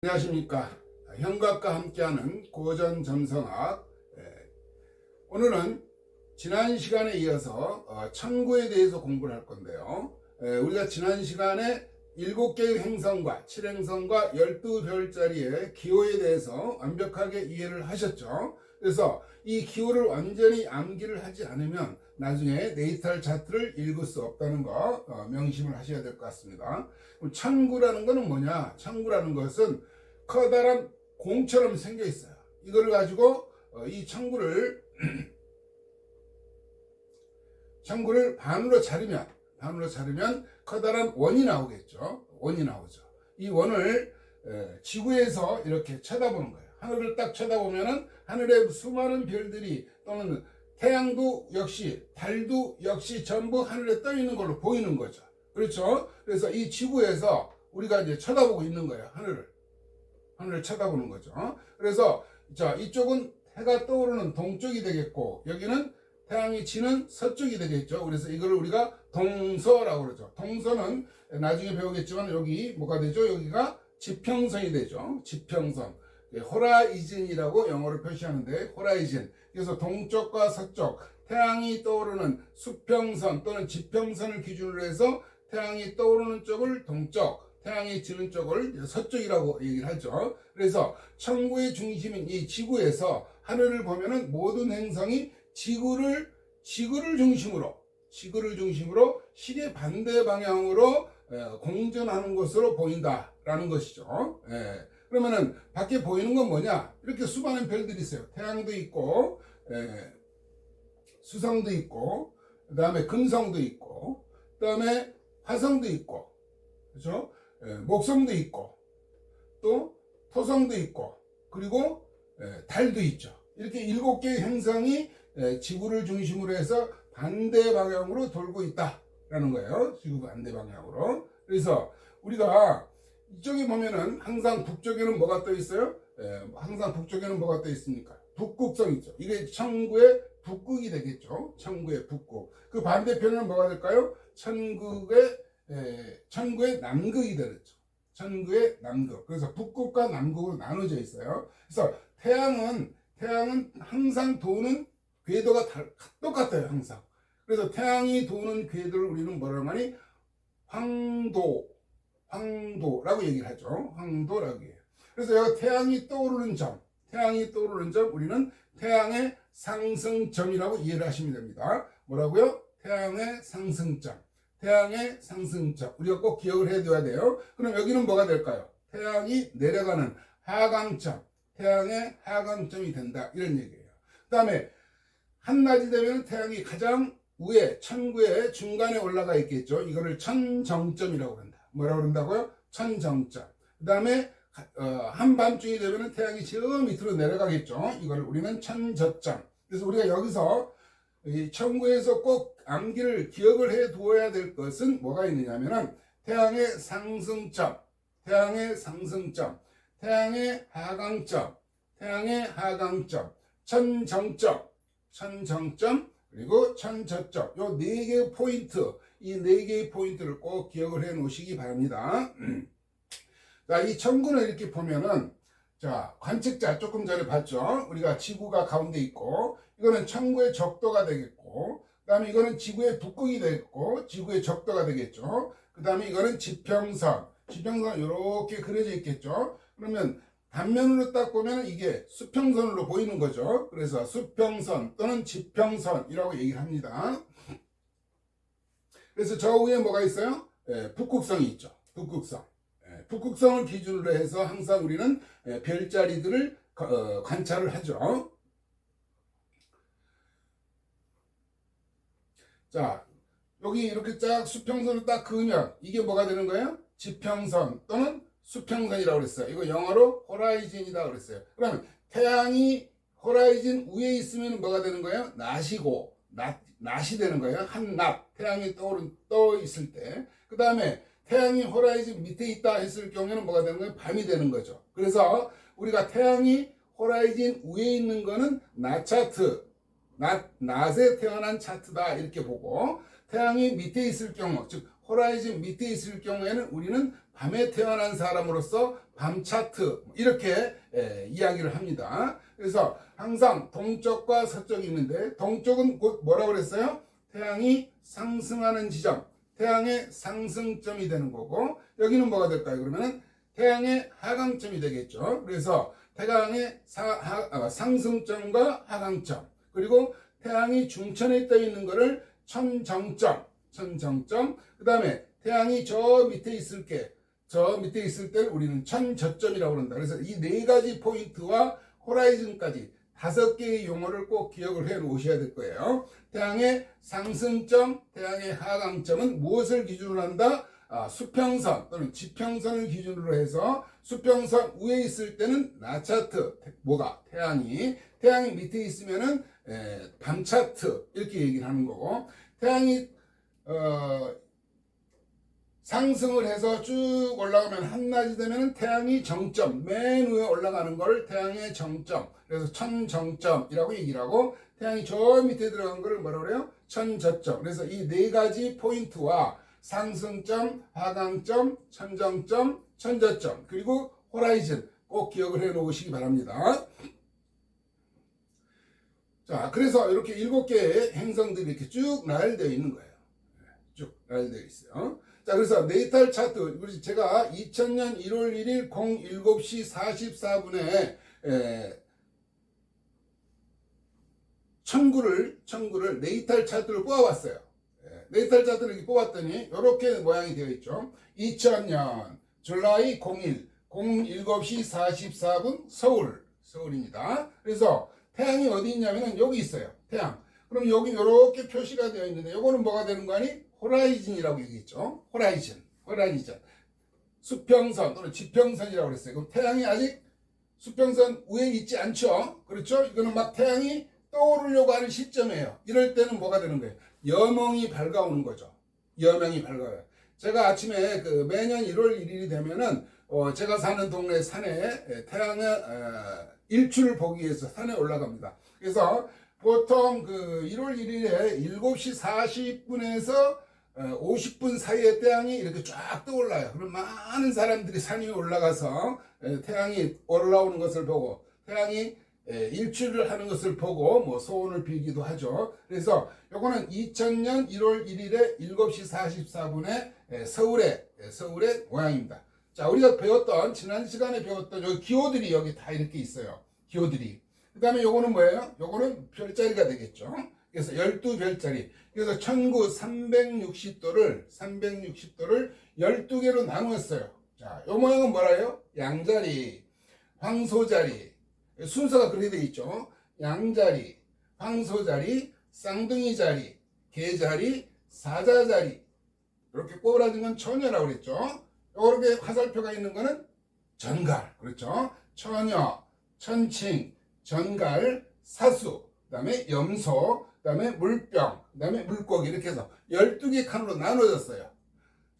안녕하십니까. 형각과 함께하는 고전점성학. 오늘은 지난 시간에 이어서 천구에 대해서 공부를 할 건데요. 우리가 지난 시간에 7개의 행성과 7행성과 12별자리의 기호에 대해서 완벽하게 이해를 하셨죠. 그래서 이 기호를 완전히 암기를 하지 않으면 나중에 네이탈 차트를 읽을 수 없다는 거 명심을 하셔야 될 것 같습니다. 그럼 천구라는 것은 뭐냐? 천구라는 것은 커다란 공처럼 생겨 있어요. 이걸 가지고 이 천구를 반으로 자르면 커다란 원이 나오겠죠. 원이 나오죠. 이 원을 지구에서 이렇게 쳐다보는 거예요. 하늘을 딱 쳐다보면은 하늘에 수많은 별들이 또는 태양도 역시 달도 역시 전부 하늘에 떠 있는 걸로 보이는 거죠. 그렇죠? 그래서 이 지구에서 우리가 이제 쳐다보고 있는 거예요. 하늘을 쳐다보는 거죠. 그래서 자, 이쪽은 해가 떠오르는 동쪽이 되겠고 여기는 태양이 지는 서쪽이 되겠죠. 그래서 이거를 우리가 동서라고 그러죠. 동서는 나중에 배우겠지만 여기 뭐가 되죠? 여기가 지평선이 되죠. 지평선. 호라이즌이라고 영어로 표시하는데 호라이즌. 그래서 동쪽과 서쪽, 태양이 떠오르는 수평선 또는 지평선을 기준으로 해서 태양이 떠오르는 쪽을 동쪽, 태양이 지는 쪽을 서쪽이라고 얘기를 하죠. 그래서 천구의 중심인 이 지구에서 하늘을 보면은 모든 행성이 지구를 중심으로 시계 반대 방향으로 공전하는 것으로 보인다라는 것이죠. 그러면은 밖에 보이는 건 뭐냐? 이렇게 수많은 별들이 있어요. 태양도 있고 수성도 있고 그다음에 금성도 있고 그다음에 화성도 있고 그렇죠? 목성도 있고 또 토성도 있고 그리고 달도 있죠. 이렇게 7개의 행성이 지구를 중심으로 해서 반대 방향으로 돌고 있다라는 거예요. 지구 반대 방향으로. 그래서 우리가 이쪽에 보면은 항상 북쪽에는 뭐가 떠 있어요? 항상 북쪽에는 뭐가 떠 있습니까? 북극성 있죠. 이게 천구의 북극이 되겠죠. 천구의 북극. 그 반대편은 뭐가 될까요? 천구의 남극이 되겠죠. 천구의 남극. 그래서 북극과 남극으로 나눠져 있어요. 그래서 태양은 항상 도는 궤도가 똑같아요. 항상. 그래서 태양이 도는 궤도를 우리는 뭐라고 하니? 황도라고 얘기를 하죠. 황도라고 해요. 그래서 여기 태양이 떠오르는 점 우리는 태양의 상승점이라고 이해를 하시면 됩니다. 뭐라고요? 태양의 상승점. 우리가 꼭 기억을 해둬야 돼요. 그럼 여기는 뭐가 될까요? 태양이 내려가는 하강점, 태양의 하강점이 된다. 이런 얘기예요. 그 다음에 한낮이 되면 태양이 가장 위에 천구의 중간에 올라가 있겠죠. 이거를 천정점이라고 한다. 뭐라고 그런다고요? 천정점. 그 다음에 한밤중이 되면 태양이 저 밑으로 내려가겠죠. 이걸 우리는 천저점. 그래서 우리가 여기서 이 천구에서 꼭 암기를 기억을 해 두어야 될 것은 뭐가 있느냐면은 태양의 상승점, 태양의 하강점, 천정점, 그리고 천저점. 요 4개의 포인트, 이 4개의 포인트를 꼭 기억을 해 놓으시기 바랍니다. 자, 이 천구는 이렇게 보면은 자, 관측자 조금 전에 봤죠. 우리가 지구가 가운데 있고 이거는 천구의 적도가 되겠고 그 다음에 이거는 지구의 북극이 되겠고 지구의 적도가 되겠죠. 그 다음에 이거는 지평선 이렇게 그려져 있겠죠. 그러면 단면으로 딱 보면 이게 수평선으로 보이는 거죠. 그래서 수평선 또는 지평선이라고 얘기를 합니다. 그래서 저 위에 뭐가 있어요? 북극성이 있죠. 북극성을 기준으로 해서 항상 우리는 별자리들을 관찰을 하죠. 자, 여기 이렇게 쫙 수평선을 딱 그으면 이게 뭐가 되는 거예요? 지평선 또는 수평선이라고 그랬어요. 이거 영어로 호라이즌이다 그랬어요. 그러면 태양이 호라이즌 위에 있으면 뭐가 되는 거예요? 낮이 되는 거예요. 한낮, 태양이 떠 있을 때. 그 다음에 태양이 호라이즌 밑에 있다 했을 경우에는 뭐가 되는 거예요? 밤이 되는 거죠. 그래서 우리가 태양이 호라이즌 위에 있는 거는 낮 차트, 낮에 태어난 차트다 이렇게 보고 태양이 밑에 있을 경우 즉 호라이즌 밑에 있을 경우에는 우리는 밤에 태어난 사람으로서 밤 차트 이렇게 이야기를 합니다. 그래서 항상 동쪽과 서쪽이 있는데 동쪽은 곧 뭐라고 그랬어요? 태양이 상승하는 지점, 태양의 상승점이 되는 거고, 여기는 뭐가 될까요? 그러면 태양의 하강점이 되겠죠. 그래서 태양의 상승점과 하강점, 그리고 태양이 중천에 떠 있는 거를 천정점, 그 다음에 태양이 저 밑에 있을 때를 우리는 천저점이라고 그런다. 그래서 이 네 가지 포인트와 호라이즌까지 5개의 용어를 꼭 기억을 해 놓으셔야 될 거예요. 태양의 상승점, 태양의 하강점은 무엇을 기준으로 한다? 수평선 또는 지평선을 기준으로 해서, 수평선 위에 있을 때는 낮 차트, 뭐가? 태양이 밑에 있으면은 밤 차트 이렇게 얘기를 하는 거고, 태양이 상승을 해서 쭉 올라가면 한낮이 되면 태양이 정점, 맨 위에 올라가는 걸 태양의 정점, 그래서 천정점이라고 얘기를 하고, 태양이 저 밑에 들어간 걸 뭐라고 그래요? 천저점. 그래서 이 네 가지 포인트와 상승점, 하강점, 천정점, 천저점, 그리고 호라이즌 꼭 기억을 해 놓으시기 바랍니다. 자, 그래서 이렇게 7개의 행성들이 이렇게 쭉 나열되어 있는 거예요. 쭉 나열되어 있어요. 자, 그래서 네이탈 차트, 제가 2000년 1월 1일 07시 44분에 천구를 네이탈 차트를 뽑아봤어요. 네이탈 차트를 이렇게 뽑았더니 이렇게 모양이 되어 있죠. 2000년 줄라이 01 07시 44분 서울입니다. 그래서 태양이 어디 있냐면은 여기 있어요. 태양. 그럼 여기 이렇게 표시가 되어 있는데, 요거는 뭐가 되는 거 아니? 호라이즌이라고 얘기했죠. 호라이즌. 수평선 또는 지평선이라고 그랬어요. 그럼 태양이 아직 수평선 위에 있지 않죠. 그렇죠? 이거는 막 태양이 떠오르려고 하는 시점이에요. 이럴 때는 뭐가 되는 거예요? 여명이 밝아오는 거죠. 여명이 밝아요. 제가 아침에 매년 1월 1일이 되면은 제가 사는 동네 산에 태양의 일출을 보기 위해서 산에 올라갑니다. 그래서 보통 1월 1일에 7시 40분에서 50분 사이에 태양이 이렇게 쫙 떠올라요. 그럼 많은 사람들이 산 위에 올라가서 태양이 올라오는 것을 보고, 태양이 일출을 하는 것을 보고 뭐 소원을 빌기도 하죠. 그래서 요거는 2000년 1월 1일에 7시 44분에 서울의 모양입니다. 자, 우리가 지난 시간에 배웠던 여기 기호들이 여기 다 이렇게 있어요. 기호들이. 그 다음에 요거는 뭐예요? 요거는 별자리가 되겠죠. 그래서 12별자리. 그래서 천구 360도를 12개로 나누었어요. 자, 요 모양은 뭐라요? 양자리, 황소자리. 순서가 그렇게 되어 있죠. 양자리, 황소자리, 쌍둥이 자리, 개자리, 사자자리. 이렇게 꼬부라진 건 처녀라고 그랬죠. 이렇게 화살표가 있는 거는 전갈. 그렇죠. 처녀, 천칭, 전갈, 사수, 그 다음에 염소, 그 다음에 물병, 그 다음에 물고기, 이렇게 해서 12개 칸으로 나눠졌어요.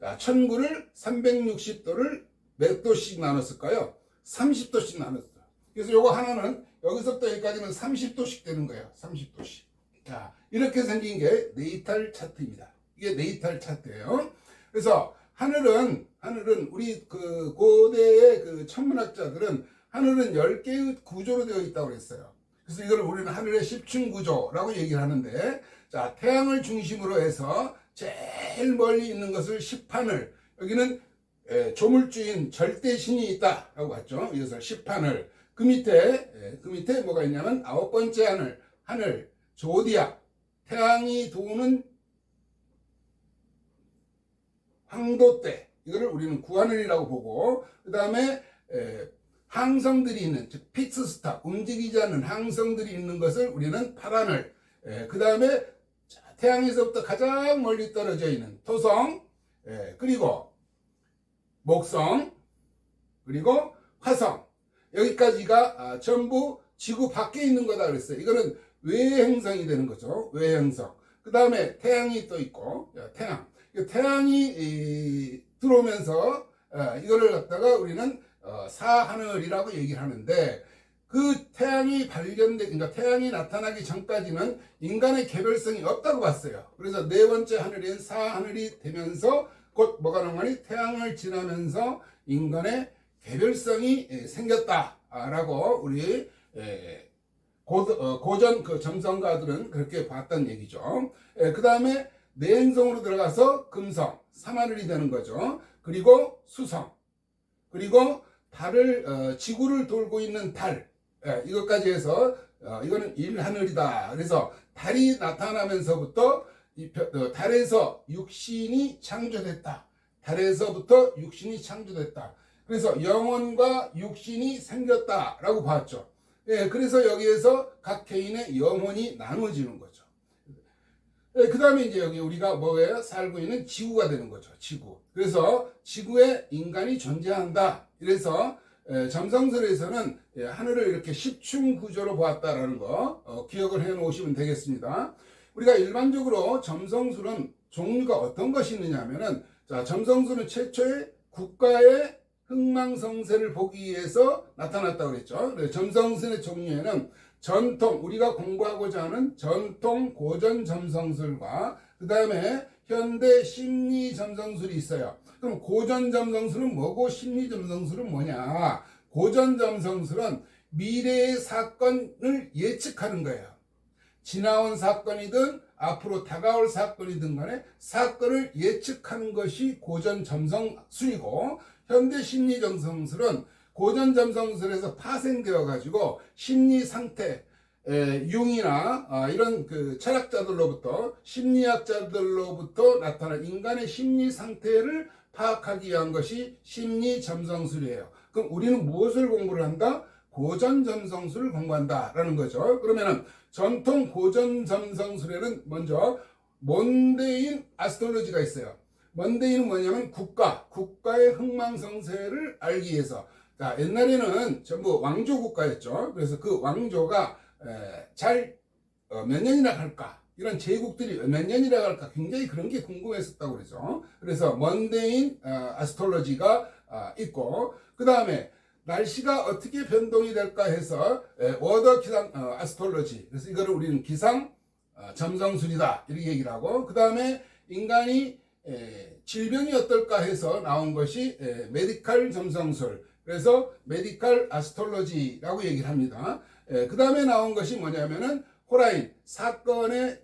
자, 천구를 360도를 몇 도씩 나눴을까요? 30도씩 나눴어요. 그래서 요거 하나는 여기서부터 여기까지는 30도씩 되는 거예요. 30도씩. 자, 이렇게 생긴 게 네이탈 차트입니다. 이게 네이탈 차트예요. 그래서 하늘은 우리 고대의 천문학자들은 하늘은 10개의 구조로 되어 있다고 그랬어요. 그래서 이걸 우리는 하늘의 10층 구조라고 얘기를 하는데, 자, 태양을 중심으로 해서 제일 멀리 있는 것을 10하늘, 여기는 조물주인 절대신이 있다라고 했죠. 이것을 10하늘. 그 밑에 뭐가 있냐면 9번째 하늘 조디악, 태양이 도는 황도대, 이거를 우리는 구하늘이라고 보고, 그 다음에 항성들이 있는, 즉 픽스스타, 움직이지 않는 항성들이 있는 것을 우리는 팔하늘, 그 다음에 태양에서부터 가장 멀리 떨어져 있는 토성, 그리고 목성, 그리고 화성, 여기까지가 전부 지구 밖에 있는 거다 그랬어요. 이거는 외행성이 되는 거죠. 외행성. 그 다음에 태양이 또 있고, 태양이 들어오면서 이거를 갖다가 우리는 사하늘이라고 얘기를 하는데, 그 태양이 그러니까 태양이 나타나기 전까지는 인간의 개별성이 없다고 봤어요. 그래서 네 번째 하늘인 사하늘이 되면서 곧 뭐가 나오니 태양을 지나면서 인간의 개별성이 생겼다라고 우리 고전 그 점성가들은 그렇게 봤던 얘기죠. 그 다음에 내행성으로 들어가서 금성, 삼하늘이 되는 거죠. 그리고 수성, 그리고 달을 지구를 돌고 있는 달, 이것까지 해서 이거는 일하늘이다. 그래서 달이 나타나면서부터 달에서 육신이 창조됐다. 달에서부터 육신이 창조됐다. 그래서 영혼과 육신이 생겼다라고 봤죠. 그래서 여기에서 각 개인의 영혼이 나눠지는 거죠. 그 다음에 이제 여기 우리가 뭐예요? 살고 있는 지구가 되는 거죠. 지구. 그래서 지구에 인간이 존재한다. 이래서 점성술에서는 하늘을 이렇게 10층 구조로 보았다라는 거 기억을 해 놓으시면 되겠습니다. 우리가 일반적으로 점성술은 종류가 어떤 것이 있느냐 하면은, 자, 점성술은 최초의 국가의 흥망성쇠를 보기 위해서 나타났다고 그랬죠. 점성술의 종류에는 전통, 우리가 공부하고자 하는 전통 고전 점성술과 그 다음에 현대 심리 점성술이 있어요. 그럼 고전 점성술은 뭐고 심리 점성술은 뭐냐? 고전 점성술은 미래의 사건을 예측하는 거예요. 지나온 사건이든 앞으로 다가올 사건이든 간에 사건을 예측하는 것이 고전 점성술이고, 현대 심리 점성술은 고전 점성술에서 파생되어 가지고 심리 상태, 융이나 이런 그 철학자들로부터, 심리학자들로부터 나타난 인간의 심리 상태를 파악하기 위한 것이 심리 점성술이에요. 그럼 우리는 무엇을 공부를 한다? 고전 점성술을 공부한다라는 거죠. 그러면은 전통 고전 점성술에는 먼저 먼데인 아스트롤로지가 있어요. 먼데인은 뭐냐면 국가의 흥망성쇠를 알기 위해서. 자, 옛날에는 전부 왕조 국가였죠. 그래서 그 왕조가 몇 년이나 갈까? 이런 제국들이 몇 년이나 갈까? 굉장히 그런 게 궁금했었다고 그러죠. 그래서 먼데인 아스트롤로지가 있고, 그 다음에 날씨가 어떻게 변동이 될까 해서 워더 기상 아스트롤로지. 그래서 이거를 우리는 기상 점성술이다 이렇게 얘기를 하고, 그 다음에 인간이 질병이 어떨까 해서 나온 것이 메디칼 점성술. 그래서 메디칼 아스트롤로지라고 얘기를 합니다. 그 다음에 나온 것이 뭐냐면은 호라인, 사건의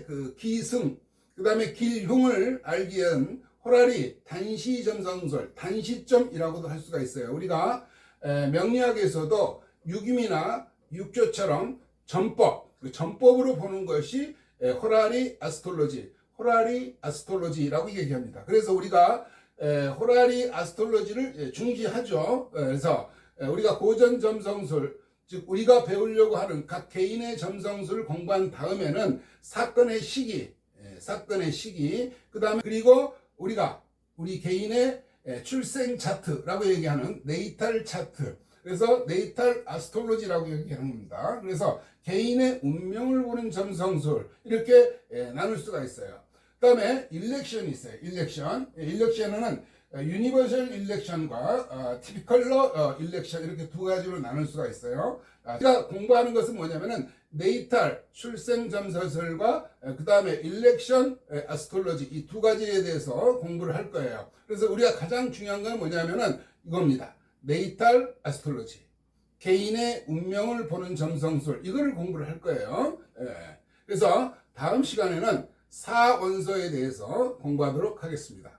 그 기승, 그 다음에 길흉을 알기 위한 호라리, 단시 점성술, 단시점이라고도 할 수가 있어요. 우리가 명리학에서도 육임이나 육조처럼 전법으로 보는 것이 호라리 아스트롤로지라고 얘기합니다. 그래서 우리가 호라리 아스트롤로지를 중시하죠. 그래서 우리가 고전 점성술, 즉 우리가 배우려고 하는 각 개인의 점성술을 공부한 다음에는 사건의 시기, 그 다음에 그리고 우리 개인의 출생 차트라고 얘기하는 네이탈 차트, 그래서 네이탈 아스트롤로지라고 얘기하는 겁니다. 그래서 개인의 운명을 보는 점성술, 이렇게 나눌 수가 있어요. 그 다음에 일렉션이 있어요. 일렉션은 유니버셜 일렉션과 티피컬러 일렉션, 이렇게 두 가지로 나눌 수가 있어요. 제가 공부하는 것은 뭐냐면은 네이탈 출생 점성술과 그 다음에 일렉션 아스트롤로지, 이 두 가지에 대해서 공부를 할 거예요. 그래서 우리가 가장 중요한 건 뭐냐면은 이겁니다. 네이탈 아스트롤로지, 개인의 운명을 보는 점성술, 이거를 공부를 할 거예요. 그래서 다음 시간에는 사원소에 대해서 공부하도록 하겠습니다.